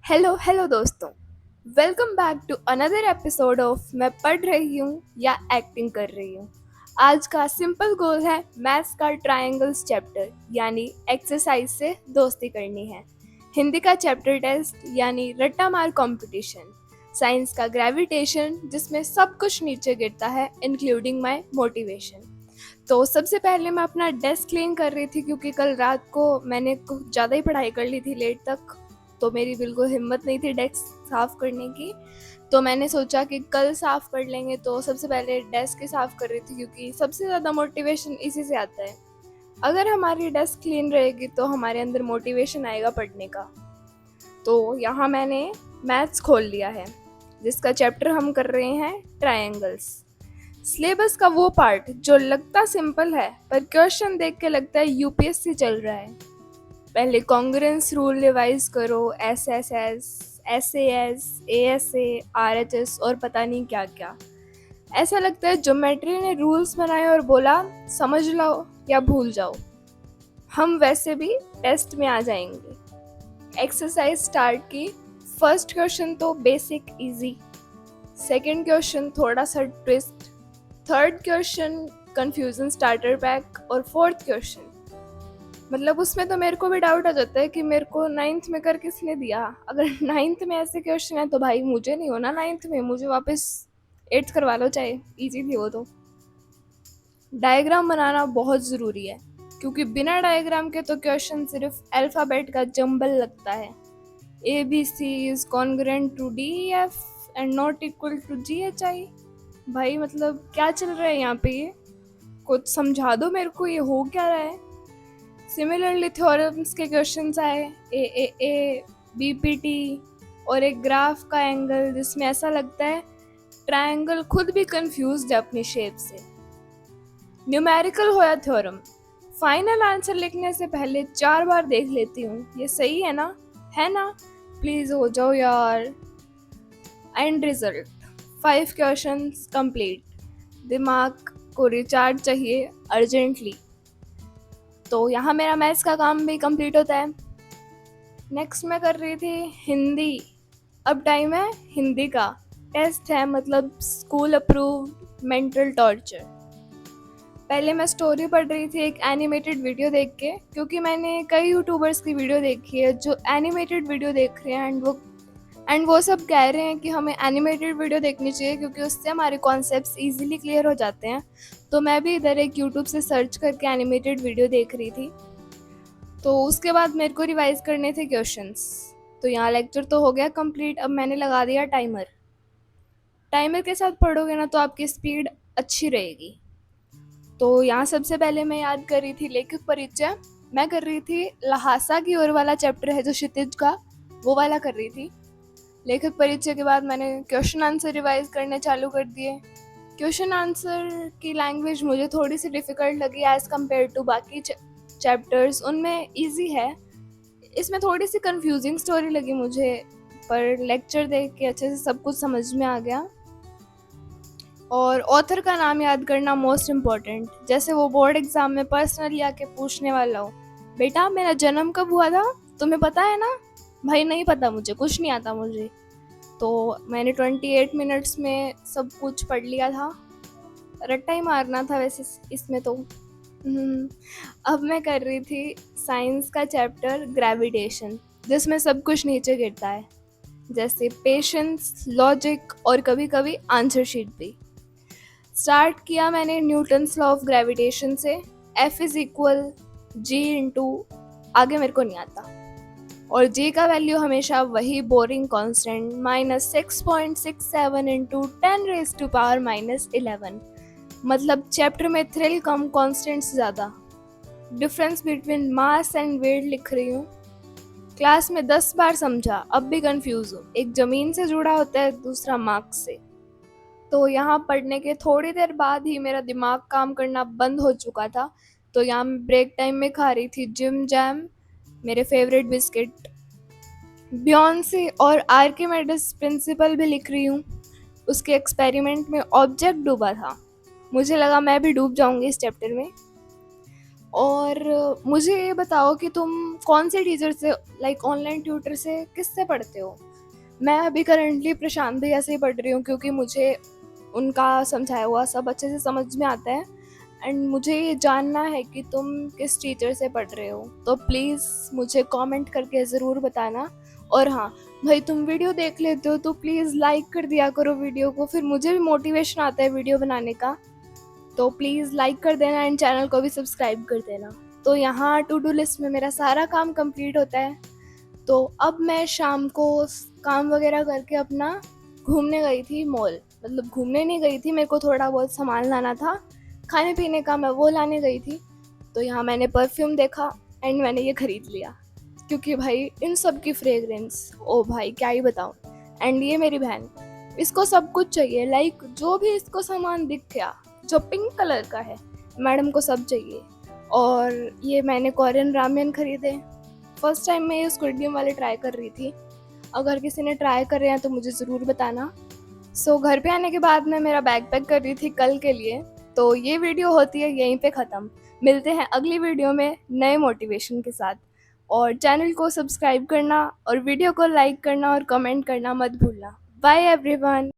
Hello hello दोस्तों। Welcome back to another episode of मैं पढ़ रही हूँ या एक्टिंग कर रही हूँ। आज का सिंपल गोल है मैथ्स का ट्रायंगल्स चैप्टर यानी एक्सरसाइज से दोस्ती करनी है। हिंदी का चैप्टर टेस्ट यानी रट्टा मार कंपटीशन। साइंस का ग्रेविटेशन जिसमें सब कुछ नीचे गिरता है इंक्लूडिंग माय मोटिवेशन। तो सबसे पहले मैं अपना डेस्क क्लीन कर रही थी क्योंकि कल रात को मैंने कुछ ज़्यादा ही पढ़ाई कर ली थी लेट तक, तो मेरी बिल्कुल हिम्मत नहीं थी डेस्क साफ़ करने की। तो मैंने सोचा कि कल साफ़ कर लेंगे, तो सबसे पहले डेस्क ही साफ़ कर रही थी क्योंकि सबसे ज़्यादा मोटिवेशन इसी से आता है। अगर हमारी डेस्क क्लीन रहेगी तो हमारे अंदर मोटिवेशन आएगा पढ़ने का। तो यहाँ मैंने मैथ्स खोल लिया है जिसका चैप्टर हम कर रहे हैं ट्रायंगल्स। सिलेबस का वो पार्ट जो लगता सिंपल है पर क्वेश्चन देख के लगता है यूपीएससी चल रहा है। पहले कॉन्ग्रुएंस रूल रिवाइज करो, एसएसएस, एसएएस, एएसए, आरएचएस और पता नहीं क्या क्या। ऐसा लगता है ज्योमेट्री ने रूल्स बनाए और बोला समझ लो या भूल जाओ। हम वैसे भी टेस्ट में आ जाएंगे। एक्सरसाइज स्टार्ट की। फर्स्ट क्वेश्चन तो बेसिक इजी, सेकंड क्वेश्चन थोड़ा सा twist, third question confusion starter pack और फोर्थ क्वेश्चन मतलब उसमें तो मेरे को भी डाउट आ जाता है कि मेरे को नाइन्थ में कर किसने दिया। अगर नाइन्थ में ऐसे क्वेश्चन है तो भाई मुझे नहीं होना नाइन्थ में, मुझे वापस एट्थ करवा लो, चाहे इजी थी वो तो। डायग्राम बनाना बहुत ज़रूरी है क्योंकि बिना डायग्राम के तो क्वेश्चन सिर्फ अल्फ़ाबेट का जंबल लगता है। A B C is congruent to D F and not equal to G H I. भाई मतलब क्या चल रहा है यहाँ पे, ये कुछ समझा दो मेरे को, ये हो क्या रहा है। सिमिलरली थ्योरम्स के क्वेश्चंस आए, ए बीपीटी और एक ग्राफ का एंगल जिसमें ऐसा लगता है ट्रायंगल खुद भी कंफ्यूज्ड है अपनी शेप से। न्यूमेरिकल हो या थ्योरम, फाइनल आंसर लिखने से पहले 4 बार देख लेती हूँ ये सही है ना, प्लीज हो जाओ यार। And result 5 questions complete. दिमाग को रिचार्ज चाहिए अर्जेंटली। तो यहाँ मेरा मैथ्स का काम भी कंप्लीट होता है। नेक्स्ट मैं कर रही थी हिंदी। अब टाइम है हिंदी का। टेस्ट है मतलब स्कूल अप्रूव्ड मेंटल टॉर्चर। पहले मैं स्टोरी पढ़ रही थी एक एनिमेटेड वीडियो देख के, क्योंकि मैंने कई यूट्यूबर्स की वीडियो देखी है जो एनिमेटेड वीडियो देख रहे हैं एंड वो सब कह रहे हैं कि हमें एनिमेटेड वीडियो देखनी चाहिए क्योंकि उससे हमारे कॉन्सेप्ट्स इजीली क्लियर हो जाते हैं। तो मैं भी इधर एक यूट्यूब से सर्च करके एनिमेटेड वीडियो देख रही थी। तो उसके बाद मेरे को रिवाइज करने थे क्वेश्चंस। तो यहाँ लेक्चर तो हो गया कंप्लीट। अब मैंने लगा दिया टाइमर। टाइमर के साथ पढ़ोगे ना तो आपकी स्पीड अच्छी रहेगी। तो यहाँ सबसे पहले मैं याद कर रही थी लेखक परिचय। मैं कर रही थी लहासा की ओर वाला चैप्टर है जो क्षितिज का, वो वाला कर रही थी। लेखक परिचय के बाद मैंने क्वेश्चन आंसर रिवाइज करने चालू कर दिए। क्वेश्चन आंसर की लैंग्वेज मुझे थोड़ी सी डिफ़िकल्ट लगी एज़ कम्पेयर टू बाकी चैप्टर्स। उनमें इजी है, इसमें थोड़ी सी कंफ्यूजिंग स्टोरी लगी मुझे, पर लेक्चर देख के अच्छे से सब कुछ समझ में आ गया। और ऑथर का नाम याद करना मोस्ट इम्पॉर्टेंट, जैसे वो बोर्ड एग्जाम में पर्सनली आके पूछने वाला हो, बेटा मेरा जन्म कब हुआ था, तुम्हें पता है ना। भाई नहीं पता, मुझे कुछ नहीं आता मुझे। तो मैंने 28 मिनट्स में सब कुछ पढ़ लिया था। रट्टा ही मारना था वैसे इसमें तो। अब मैं कर रही थी साइंस का चैप्टर ग्रेविटेशन, जिसमें सब कुछ नीचे गिरता है, जैसे पेशेंस, लॉजिक और कभी कभी आंसर शीट भी। स्टार्ट किया मैंने न्यूटन्स लॉ ऑफ ग्रेविटेशन से। F is equal G into, आगे मेरे को नहीं आता, और जी का वैल्यू हमेशा वही बोरिंग कांस्टेंट -6.67 इंटू 10⁻⁻11। मतलब चैप्टर में थ्रिल कम, कांस्टेंट्स ज़्यादा। Difference between mass and weight लिख रही हूँ। क्लास में 10 बार समझा, अब भी कंफ्यूज हूँ। एक ज़मीन से जुड़ा होता है, दूसरा मार्क्स से। तो यहाँ पढ़ने के थोड़ी देर बाद ही मेरा दिमाग काम करना बंद हो चुका था। तो यहाँ ब्रेक टाइम में खा रही थी जिम जैम, मेरे फेवरेट बिस्किट। बियॉन्से और आर्किमेडिस प्रिंसिपल भी लिख रही हूँ। उसके एक्सपेरिमेंट में ऑब्जेक्ट डूबा था, मुझे लगा मैं भी डूब जाऊंगी इस चैप्टर में। और मुझे ये बताओ कि तुम कौन से टीचर से, लाइक ऑनलाइन ट्यूटर से, किससे पढ़ते हो? मैं अभी करंटली प्रशांत भैया से ही पढ़ रही हूँ, क्योंकि मुझे उनका समझाया हुआ सब अच्छे से समझ में आता है। एंड मुझे ये जानना है कि तुम किस टीचर से पढ़ रहे हो, तो प्लीज़ मुझे कमेंट करके ज़रूर बताना। और हाँ भाई, तुम वीडियो देख लेते हो तो प्लीज़ लाइक कर दिया करो वीडियो को, फिर मुझे भी मोटिवेशन आता है वीडियो बनाने का। तो प्लीज़ लाइक कर देना एंड चैनल को भी सब्सक्राइब कर देना। तो यहाँ टू डू लिस्ट में मेरा सारा काम कंप्लीट होता है। तो अब मैं शाम को काम वगैरह करके अपना घूमने गई थी मॉल। मतलब घूमने नहीं गई थी, मेरे को थोड़ा बहुत सामान लाना था खाने पीने का, मैं वो लाने गई थी। तो यहाँ मैंने परफ्यूम देखा एंड मैंने ये ख़रीद लिया, क्योंकि भाई इन सब की फ्रेगरेंस, ओ भाई क्या ही बताऊँ। एंड ये मेरी बहन, इसको सब कुछ चाहिए, लाइक जो भी इसको सामान दिख गया जो पिंक कलर का है, मैडम को सब चाहिए। और ये मैंने कोरियन रामेन ख़रीदे। फर्स्ट टाइम मैं ये स्क्विड गेम वाले ट्राई कर रही थी। अगर किसी ने ट्राई कर रहे हैं तो मुझे ज़रूर बताना। सो घर पे आने के बाद मैं मेरा बैग पैक कर रही थी कल के लिए। तो ये वीडियो होती है यहीं पे ख़त्म। मिलते हैं अगली वीडियो में नए मोटिवेशन के साथ। और चैनल को सब्सक्राइब करना और वीडियो को लाइक करना और कमेंट करना मत भूलना। Bye everyone.